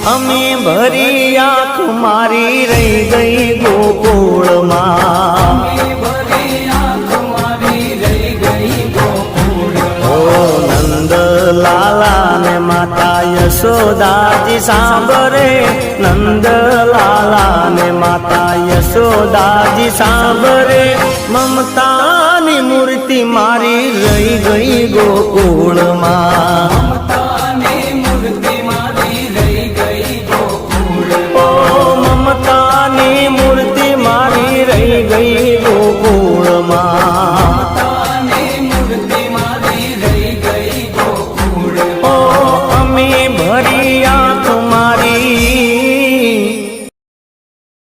અમે ભરી આંખ મારી રહી ગઈ ગોકુળમાં નંદ લાલા ને માતા યશોદાજી સાંભળે નંદ લાલા ને માતા યશોદાજી સાંભળે મમતાની મૂર્તિ મારી રહી ગઈ ગોકુળમાં ઓ મમતાની